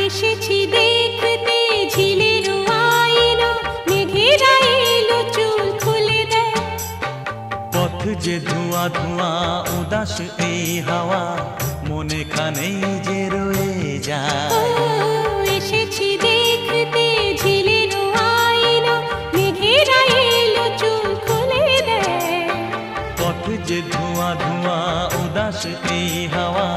এসেছি দেখতে ঝিলের আইলো, মেঘেরা এলো চুল খুলে দেয়। পথ যে ধোঁয়া ধোঁয়া উদাস এই হাওয়া, মনে খানেই যে রয়ে যায়। এসেছি দেখতে ঝিলের আইলো, মেঘেরা এলো চুল খুলে দেয়। পথ যে ধোঁয়া ধোঁয়া উদাস এই হাওয়া,